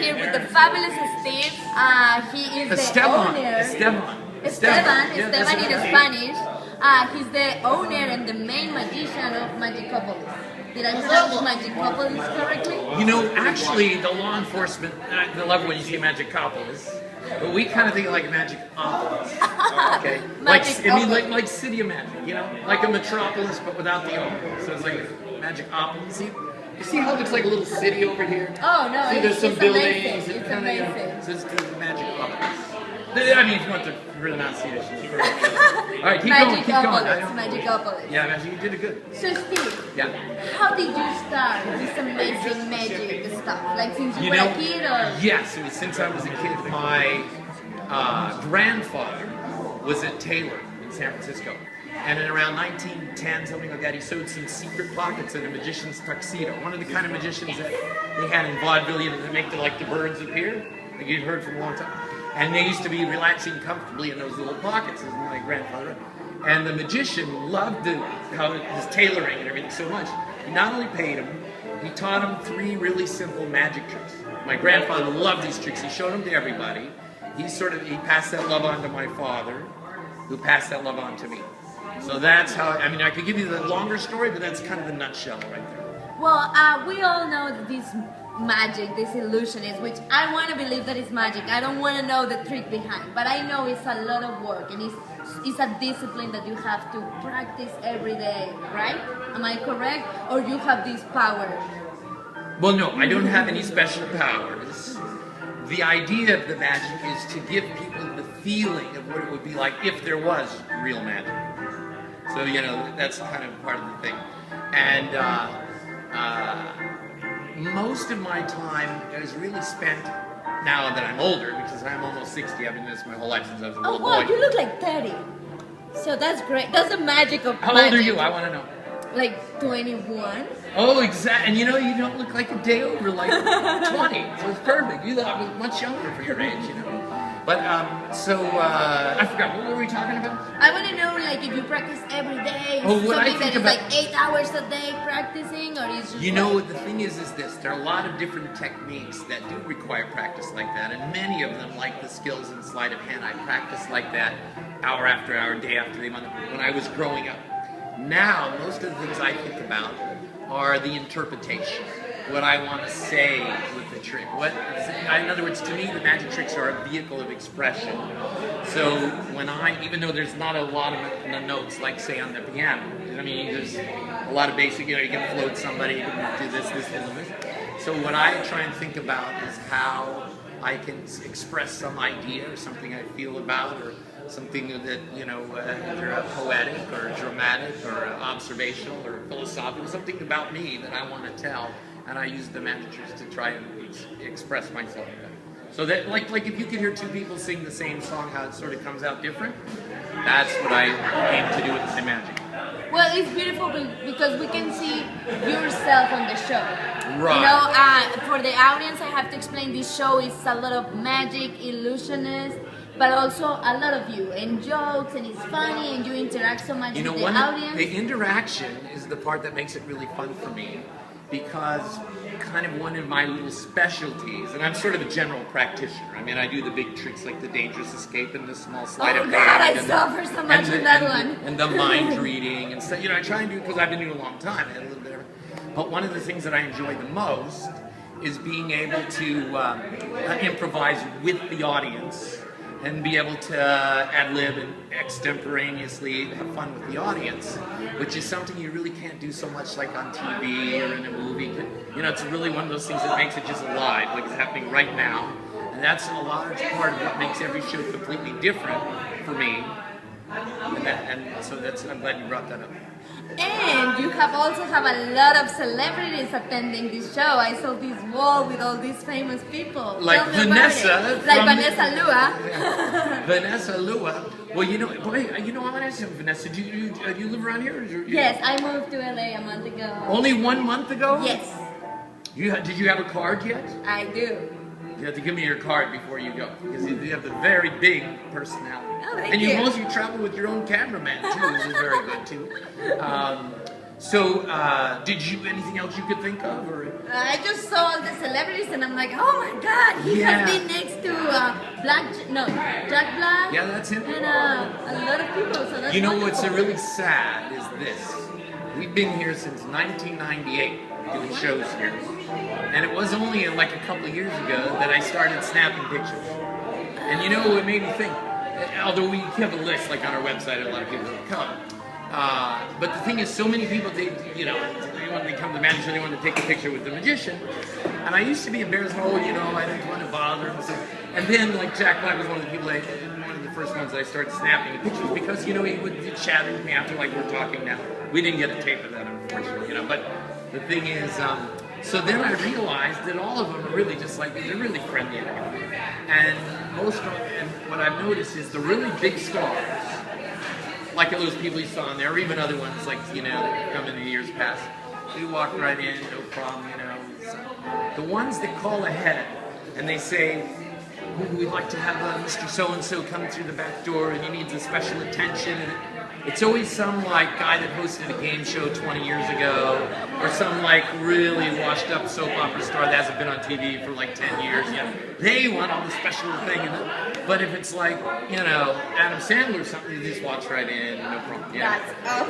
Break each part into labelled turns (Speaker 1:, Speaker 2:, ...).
Speaker 1: here with the fabulous Steve. He is the owner. Esteban in Spanish. He's the owner and the main magician of Magicopolis. Did I pronounce Magicopolis correctly?
Speaker 2: You know, actually, the law enforcement, they love when you say Magicopolis, but we kind of think like Magicopolis. Okay? like City of Magic, you know? Like a metropolis, but without the O. So it's like Magicopolis. You see how it looks like a little city over here?
Speaker 1: Oh, no.
Speaker 2: See, there's some buildings.
Speaker 1: Amazing. It's amazing.
Speaker 2: So it's the Magicopolis. I mean, if you want the pronunciation. All right, keep going.
Speaker 1: Magicopolis.
Speaker 2: Yeah, Magic, you did it good.
Speaker 1: So, Steve,
Speaker 2: yeah.
Speaker 1: How did you start this amazing magic stuff? Like since you were a kid, or?
Speaker 2: Yes, it was since I was a kid. My grandfather was a tailor in San Francisco. And in around 1910, something like that, he sewed some secret pockets in a magician's tuxedo. One of the kind of magicians that they had in vaudeville, you know, that make the birds appear, like you've heard for a long time. And they used to be relaxing comfortably in those little pockets, as my grandfather. And the magician loved his tailoring and everything so much. He not only paid him, he taught him 3 really simple magic tricks. My grandfather loved these tricks. He showed them to everybody. He passed that love on to my father, who passed that love on to me. So that's how, I mean, I could give you the longer story, but that's kind of the nutshell right there.
Speaker 1: Well, we all know that this magic, this illusion is, which I want to believe that it's magic. I don't want to know the trick behind, but I know it's a lot of work, and it's a discipline that you have to practice every day, right? Am I correct? Or you have this power?
Speaker 2: Well, no, I don't have any special powers. The idea of the magic is to give people the feeling of what it would be like if there was real magic. So, you know, that's kind of part of the thing. And most of my time is really spent, now that I'm older, because I'm almost 60, I've been doing this my whole life since I was a little boy.
Speaker 1: Oh, wow, you look like 30. So that's great. That's the magic of
Speaker 2: How old are you? I want to know.
Speaker 1: Like 21.
Speaker 2: Oh, exactly. And you know, you don't look like a day over, like 20. So it's perfect. You look much younger for your age, you know. But, I forgot, what were we talking about?
Speaker 1: I want to know, like, if you practice every day,
Speaker 2: what I think
Speaker 1: that is
Speaker 2: about,
Speaker 1: like 8 hours a day practicing, or is just
Speaker 2: you know, the thing is this, there are a lot of different techniques that do require practice like that, and many of them, like the skills in sleight of hand, I practiced like that hour after hour, day after day, month, when I was growing up. Now, most of the things I think about are the interpretation. What I want to say with the trick. In other words, to me, the magic tricks are a vehicle of expression. So when even though there's not a lot of notes, like say on the piano, I mean, there's a lot of basic, you know, you can float somebody, you can do this, and this. So what I try and think about is how I can express some idea or something I feel about, or something that, you know, either poetic or dramatic or observational or philosophical, something about me that I want to tell. And I use the magic tricks to try and express myself. So that, like if you could hear 2 people sing the same song, how it sort of comes out different, that's what I aim to do with the magic.
Speaker 1: Well, it's beautiful because we can see yourself on the show.
Speaker 2: Right.
Speaker 1: You know, for the audience, I have to explain this show is a lot of magic, illusionist, but also a lot of you, and jokes, and it's funny, and you interact so much with the audience.
Speaker 2: The interaction is the part that makes it really fun for me. Because kind of one of my little specialties, and I'm sort of a general practitioner. I mean, I do the big tricks like the dangerous escape and the small sleight of hand.
Speaker 1: I suffer so much with that one.
Speaker 2: And the mind reading and stuff. You know, I try and do, because I've been doing it a long time. I had a little bit of, but one of the things that I enjoy the most is being able to improvise with the audience and be able to ad-lib and extemporaneously have fun with the audience, which is something you really can't do so much like on TV or in a movie. You know, it's really one of those things that makes it just alive, like it's happening right now. And that's a large part of what makes every show completely different for me. And so I'm glad you brought that up.
Speaker 1: And you also have a lot of celebrities attending this show. I saw this wall with all these famous people.
Speaker 2: Like Vanessa.
Speaker 1: Like Vanessa Lua.
Speaker 2: Yeah. Vanessa Lua. Well, you know, I want to ask you, Vanessa, do you live around here?
Speaker 1: Yes, I moved to LA a month ago.
Speaker 2: Only 1 month ago?
Speaker 1: Yes.
Speaker 2: Did you have a card yet?
Speaker 1: I do.
Speaker 2: You have to give me your card before you go, because you have a very big personality.
Speaker 1: Oh, thank
Speaker 2: and
Speaker 1: you.
Speaker 2: you travel with your own cameraman too, which is very good too. So, did you anything else you could think of, or?
Speaker 1: I just saw all the celebrities and I'm like, oh my God, he
Speaker 2: Yeah.
Speaker 1: has been next to Jack Black.
Speaker 2: Yeah, that's him.
Speaker 1: And a lot of people, so that's
Speaker 2: You know
Speaker 1: wonderful.
Speaker 2: what's really sad is this. We've been here since 1998 doing shows here. And it was only like a couple of years ago that I started snapping pictures. And you know what made me think? Although we have a list like on our website, a lot of people come. But the thing is, so many people, they want to come to the magic show, they want to take a picture with the magician. And I used to be embarrassed, I didn't want to bother him. And then, like, Jack Black was one of the people, one of the first ones that I started snapping pictures because, he would chat with me after, like we're talking now. We didn't get a tape of that, unfortunately, But the thing is, so then I realized that all of them are really just like, they're really friendly and everything. And what I've noticed is the really big stars, like those people you saw in there, or even other ones like, that have come in the years past, they walk right in, no problem, So the ones that call ahead and they say, we'd like to have Mr. So-and-so come through the back door and he needs a special attention. And it's always some like guy that hosted a game show 20 years ago, or some like really washed up soap opera star that hasn't been on TV for like 10 years. They want all the special thing. But if it's like, Adam Sandler or something, you just walks right in, no problem.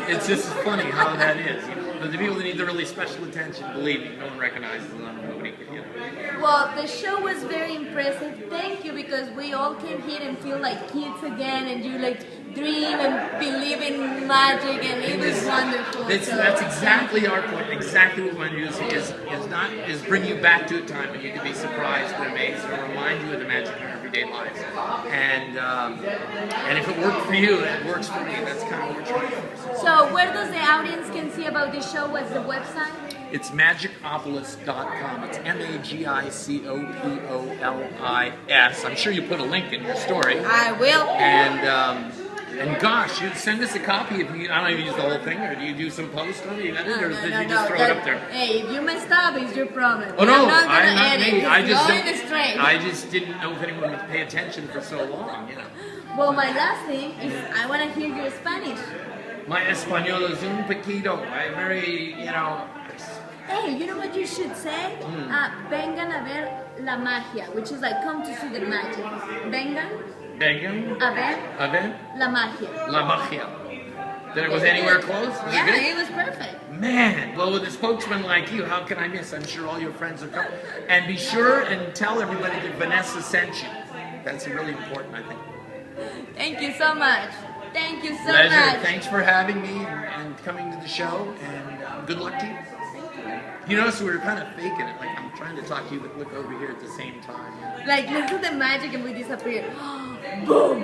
Speaker 2: It's just funny how that is. But the people that need the really special attention, believe me, no one recognizes them. Nobody,
Speaker 1: Well, the show was very impressive. Thank you, because we all came here and feel like kids again, and you like dream and believe in magic, and it was wonderful.
Speaker 2: That's exactly our point. Exactly what we want to do is bring you back to a time when you can be surprised and amazed, and remind you of the magic in your everyday lives. And if it worked for you, it works for me. That's kind of what we're trying for.
Speaker 1: So, where does the audience can see about this show? What's the website?
Speaker 2: It's Magicopolis.com. It's Magicopolis. I'm sure you put a link in your story.
Speaker 1: I will.
Speaker 2: And gosh, you send us a copy if you. I don't even use the whole thing, or do you do some post on it? Or did you just throw it up there?
Speaker 1: Hey, if you messed up, it's your problem.
Speaker 2: Oh no,
Speaker 1: I'm not
Speaker 2: me.
Speaker 1: I
Speaker 2: just didn't know if anyone would pay attention for so long.
Speaker 1: Well, my last thing is I want to hear your Spanish.
Speaker 2: My español is un poquito. I'm very,
Speaker 1: Hey, you know what you should say? Vengan a ver la magia, which is like come to see the magic. Vengan a ver la magia.
Speaker 2: La magia. That it was anywhere close?
Speaker 1: It was perfect.
Speaker 2: Man, well, with a spokesman like you, how can I miss? I'm sure all your friends will come. And be sure and tell everybody that Vanessa sent you. That's really important, I think.
Speaker 1: Thank you so much. Thank you so
Speaker 2: Pleasure.
Speaker 1: much.
Speaker 2: Thanks for having me and coming to the show, and good luck to you. You notice we were kind of faking it, like I'm trying to talk to you, but look over here at the same time.
Speaker 1: Like, let's do the magic and we disappear. Boom!